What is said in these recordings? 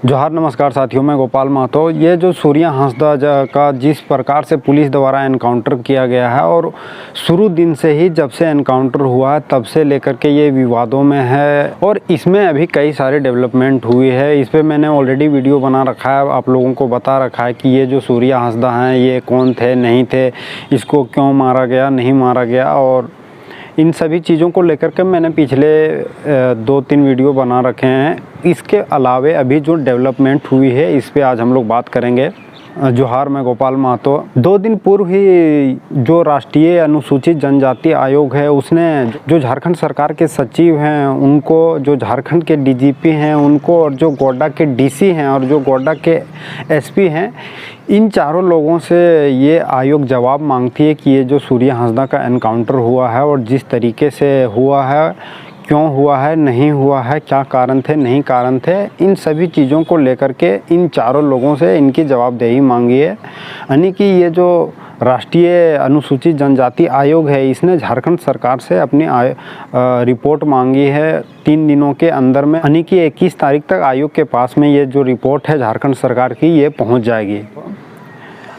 जोहार नमस्कार साथियों, मैं गोपाल महतो। ये जो सूर्या हांसदा का जिस प्रकार से पुलिस द्वारा एनकाउंटर किया गया है और शुरू दिन से ही जब से एनकाउंटर हुआ है तब से लेकर के ये विवादों में है और इसमें अभी कई सारे डेवलपमेंट हुई है। इस पर मैंने ऑलरेडी वीडियो बना रखा है, आप लोगों को बता रखा है कि ये जो सूर्या हांसदा हैं ये कौन थे, नहीं थे, इसको क्यों मारा गया, नहीं मारा गया, और इन सभी चीज़ों को लेकर के मैंने पिछले 2-3 वीडियो बना रखे हैं। इसके अलावे अभी जो डेवलपमेंट हुई है इस पे आज हम लोग बात करेंगे। जोहार, मैं गोपाल महतो। 2 दिन पूर्व ही जो राष्ट्रीय अनुसूचित जनजाति आयोग है उसने जो झारखंड सरकार के सचिव हैं उनको, जो झारखंड के डीजीपी हैं उनको, और जो गोड्डा के डीसी हैं और जो गोड्डा के एसपी हैं, इन चारों लोगों से ये आयोग जवाब मांगती है कि ये जो सूर्या हांसदा का एनकाउंटर हुआ है और जिस तरीके से हुआ है, क्यों हुआ है, नहीं हुआ है, क्या कारण थे, नहीं कारण थे, इन सभी चीज़ों को लेकर के इन चारों लोगों से इनकी जवाबदेही मांगी है। यानी कि ये जो राष्ट्रीय अनुसूचित जनजाति आयोग है इसने झारखंड सरकार से अपनी रिपोर्ट मांगी है 3 दिनों के अंदर में। यानी कि 21 तारीख तक आयोग के पास में ये जो रिपोर्ट है झारखंड सरकार की ये पहुंच जाएगी।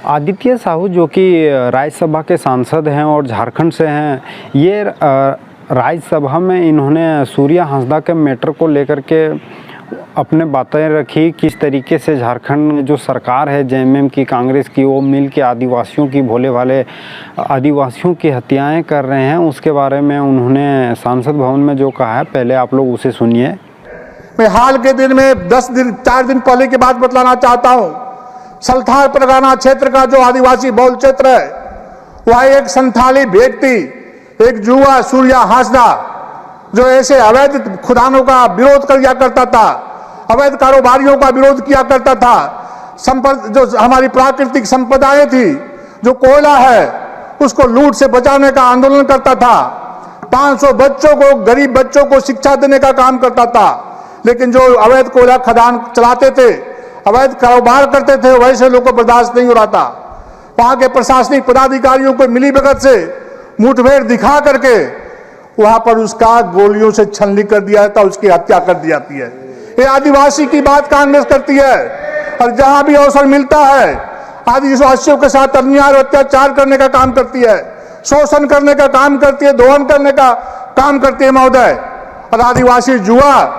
आदित्य साहू जो कि राज्यसभा के सांसद हैं और झारखंड से हैं, ये राज्यसभा में इन्होंने सूर्या हांसदा के मैटर को लेकर के अपने बातें रखी। किस तरीके से झारखंड जो सरकार है जेएमएम की, कांग्रेस की, वो मिल के आदिवासियों की, भोले भाले आदिवासियों की हत्याएं कर रहे हैं, उसके बारे में उन्होंने सांसद भवन में जो कहा है, पहले आप लोग उसे सुनिए। मैं हाल के दिन में 4 दिन पहले की बात बतलाना चाहता हूँ। सल्थाल परगना क्षेत्र का जो आदिवासी बहुल क्षेत्र है, वह एक संथाली व्यक्ति, एक युवा सूर्या हांसदा, जो ऐसे अवैध खुदानों का विरोध किया करता था, अवैध कारोबारियों का विरोध किया करता था, जो हमारी प्राकृतिक संपदाएं थी, जो कोयला है, उसको लूट से बचाने का आंदोलन करता था। 500 बच्चों को, गरीब बच्चों को शिक्षा देने का काम करता था। लेकिन जो अवैध कोयला खदान चलाते थे, अवैध कारोबार करते थे, वैसे लोगों को बर्दाश्त नहीं हो रहा था। वहां के प्रशासनिक पदाधिकारियों को मिलीभगत से मुठभेड़ दिखा करके वहां पर उसका गोलियों से छलनी कर दिया जाता, उसकी हत्या कर दी जाती है। ये आदिवासी की बात कांग्रेस करती है और जहां भी अवसर मिलता है आदिवासियों के साथ अन्याय और अत्याचार करने का काम करती है, शोषण करने का काम करती है, दोहन करने का काम करती है महोदय। और आदिवासी युवा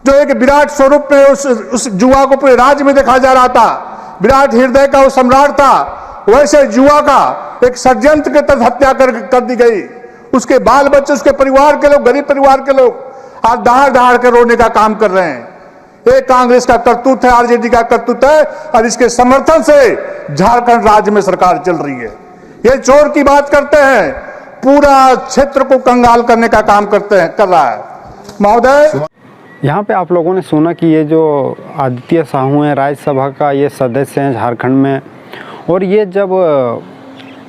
जो एक विराट स्वरूप में उस युवा को पूरे राज्य में देखा जा रहा था, विराट हृदय का वो सम्राट था, वैसे युवा का एक षड्यंत्र के तहत हत्या कर दी गई। उसके बाल बच्चे, उसके परिवार के लोग, गरीब परिवार के लोग आज दहाड़ दहाड़ के रोने का काम कर रहे हैं। ये कांग्रेस का करतूत है, आरजेडी का करतूत है और इसके समर्थन से झारखंड राज्य में सरकार चल रही है। ये चोर की बात करते हैं, पूरा क्षेत्र को कंगाल करने का काम कर रहा है महोदय। यहाँ पे आप लोगों ने सुना कि ये जो आदित्य साहू हैं, राज्यसभा का ये सदस्य हैं झारखंड में, और ये जब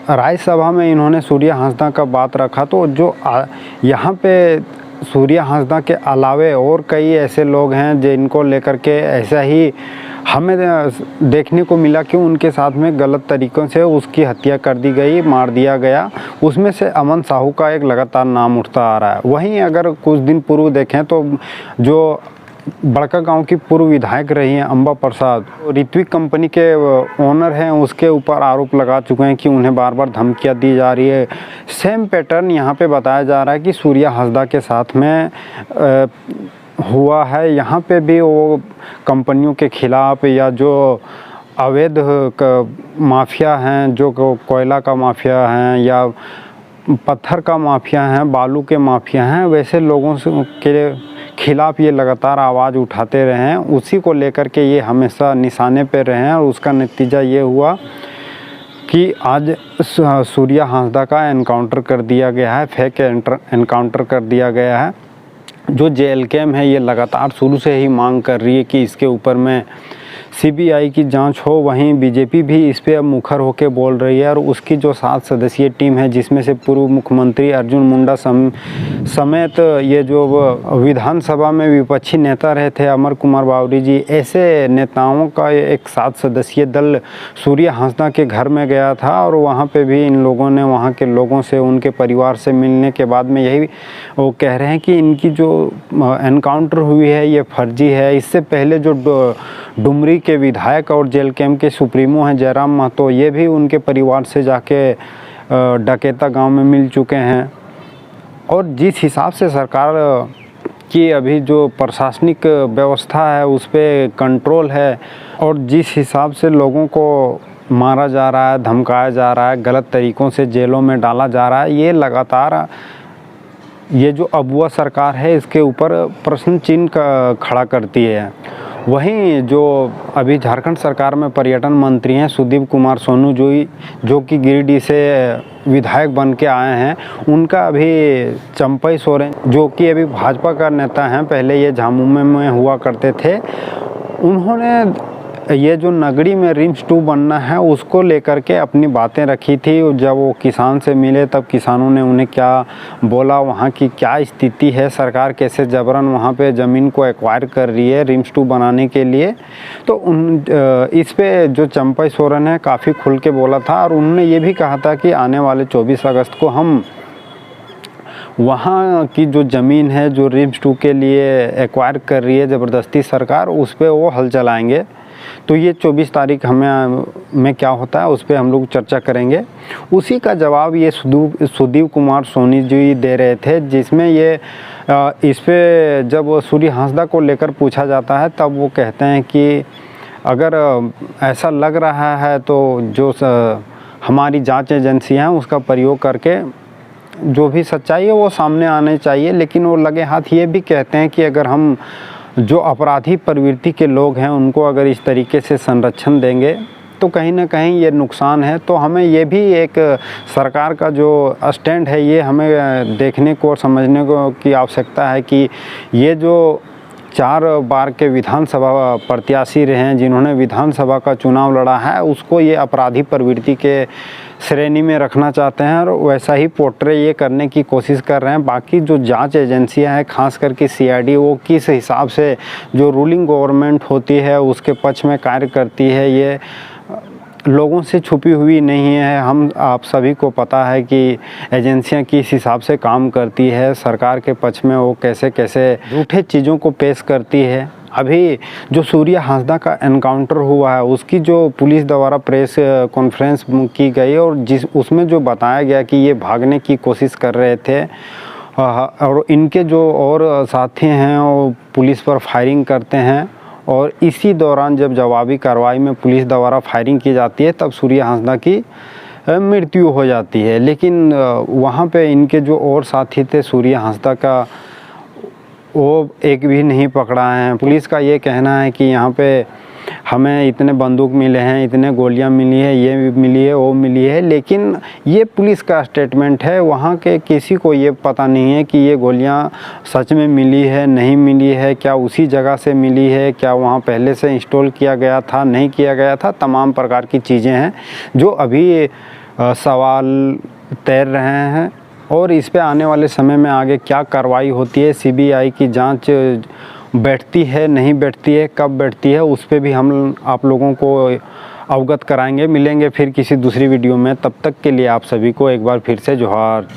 राज्यसभा में इन्होंने सूर्या हांसदा का बात रखा तो जो यहाँ पे सूर्या हांसदा के अलावे और कई ऐसे लोग हैं जिनको लेकर के ऐसा ही हमें देखने को मिला कि उनके साथ में गलत तरीक़ों से उसकी हत्या कर दी गई, मार दिया गया। उसमें से अमन साहू का एक लगातार नाम उठता आ रहा है। वहीं अगर कुछ दिन पूर्व देखें तो जो बड़का गांव की पूर्व विधायक रही हैं अंबा प्रसाद, ऋत्विक कंपनी के ओनर हैं, उसके ऊपर आरोप लगा चुके हैं कि उन्हें बार बार धमकियां दी जा रही है। सेम पैटर्न यहाँ पे बताया जा रहा है कि सूर्या हांसदा के साथ में हुआ है। यहाँ पे भी वो कंपनियों के खिलाफ या जो अवैध माफिया हैं, जो कोयला का माफिया हैं या पत्थर का माफिया हैं, बालू के माफिया हैं, वैसे लोगों से के खिलाफ ये लगातार आवाज़ उठाते रहे हैं। उसी को लेकर के ये हमेशा निशाने पे रहे हैं और उसका नतीजा ये हुआ कि आज सूर्या हांसदा का एनकाउंटर कर दिया गया है, फेक एनकाउंटर कर दिया गया है। जो जेएलकेएम है ये लगातार शुरू से ही मांग कर रही है कि इसके ऊपर में सीबीआई की जांच हो, वहीं बीजेपी भी इस पे अब मुखर होकर बोल रही है। और उसकी जो 7 सदस्यीय टीम है, जिसमें से पूर्व मुख्यमंत्री अर्जुन मुंडा समेत ये जो विधानसभा में विपक्षी नेता रहे थे अमर कुमार बावरी जी, ऐसे नेताओं का एक 7 सदस्यीय दल सूर्या हांसदा के घर में गया था। और वहाँ पे भी इन लोगों ने वहाँ के लोगों से, उनके परिवार से मिलने के बाद में यही वो कह रहे हैं कि इनकी जो एनकाउंटर हुई है ये फर्जी है। इससे पहले जो डुमरी के विधायक और जेल कैंप के सुप्रीमो हैं जयराम महतो, ये भी उनके परिवार से जाके डकेता गांव में मिल चुके हैं। और जिस हिसाब से सरकार की अभी जो प्रशासनिक व्यवस्था है उस पर कंट्रोल है, और जिस हिसाब से लोगों को मारा जा रहा है, धमकाया जा रहा है, गलत तरीक़ों से जेलों में डाला जा रहा है, ये लगातार ये जो अबुआ सरकार है इसके ऊपर प्रश्न चिन्ह खड़ा करती है। वहीं जो अभी झारखंड सरकार में पर्यटन मंत्री हैं सुदीप कुमार सोनू जो कि गिरिडीह से विधायक बन के आए हैं, उनका अभी चंपई सोरेन जो कि अभी भाजपा का नेता हैं, पहले ये झामुमो में हुआ करते थे, उन्होंने ये जो नगड़ी में रिम्स 2 बनना है उसको लेकर के अपनी बातें रखी थी। जब वो किसान से मिले तब किसानों ने उन्हें क्या बोला, वहाँ की क्या स्थिति है, सरकार कैसे जबरन वहाँ पे ज़मीन को एक्वायर कर रही है रिम्स 2 बनाने के लिए। तो इस पे जो चंपई सोरेन है काफ़ी खुल के बोला था। और उन्होंने ये भी कहा था कि आने वाले 24 अगस्त को हम वहाँ की जो ज़मीन है जो रिम्स 2 के लिए एक्वायर कर रही है ज़बरदस्ती सरकार, उस पर वो हल चलाएँगे। तो ये 24 तारीख में क्या होता है उस पर हम लोग चर्चा करेंगे। उसी का जवाब ये सुदीप कुमार सोनी जी दे रहे थे, जिसमें ये इस पे जब सूर्या हांसदा को लेकर पूछा जाता है तब वो कहते हैं कि अगर ऐसा लग रहा है तो जो हमारी जांच एजेंसी हैं उसका प्रयोग करके जो भी सच्चाई है वो सामने आनी चाहिए। लेकिन वो लगे हाथ ये भी कहते हैं कि अगर हम जो अपराधी प्रवृत्ति के लोग हैं उनको अगर इस तरीके से संरक्षण देंगे तो कहीं ना कहीं ये नुकसान है। तो हमें ये भी एक सरकार का जो स्टैंड है ये हमें देखने को और समझने को की आवश्यकता है कि ये जो 4 बार के विधानसभा प्रत्याशी रहे हैं जिन्होंने विधानसभा का चुनाव लड़ा है, उसको ये अपराधी प्रवृत्ति के श्रेणी में रखना चाहते हैं और वैसा ही पोर्ट्रे ये करने की कोशिश कर रहे हैं। बाकी जो जांच एजेंसियां हैं खास करके सीआईडी, वो किस हिसाब से जो रूलिंग गवर्नमेंट होती है उसके पक्ष में कार्य करती है, ये लोगों से छुपी हुई नहीं है। हम आप सभी को पता है कि एजेंसियां किस हिसाब से काम करती है, सरकार के पक्ष में वो कैसे कैसे झूठे चीज़ों को पेश करती है। अभी जो सूर्या हांसदा का एनकाउंटर हुआ है उसकी जो पुलिस द्वारा प्रेस कॉन्फ्रेंस की गई और उसमें जो बताया गया कि ये भागने की कोशिश कर रहे थे और इनके जो और साथी हैं वो पुलिस पर फायरिंग करते हैं, और इसी दौरान जब जवाबी कार्रवाई में पुलिस द्वारा फायरिंग की जाती है तब सूर्या हांसदा की मृत्यु हो जाती है। लेकिन वहाँ पे इनके जो और साथी थे सूर्या हांसदा का, वो एक भी नहीं पकड़ा है। पुलिस का ये कहना है कि यहाँ पे हमें इतने बंदूक मिले हैं, इतने गोलियां मिली है, ये मिली है, वो मिली है, लेकिन ये पुलिस का स्टेटमेंट है। वहाँ के किसी को ये पता नहीं है कि ये गोलियां सच में मिली है, नहीं मिली है, क्या उसी जगह से मिली है, क्या वहाँ पहले से इंस्टॉल किया गया था, नहीं किया गया था। तमाम प्रकार की चीज़ें हैं जो अभी सवाल तैर रहे हैं और इस पे आने वाले समय में आगे क्या कार्रवाई होती है, सीबीआई की जांच बैठती है, नहीं बैठती है, कब बैठती है, उस पे भी हम आप लोगों को अवगत कराएंगे। मिलेंगे फिर किसी दूसरी वीडियो में, तब तक के लिए आप सभी को एक बार फिर से जोहार।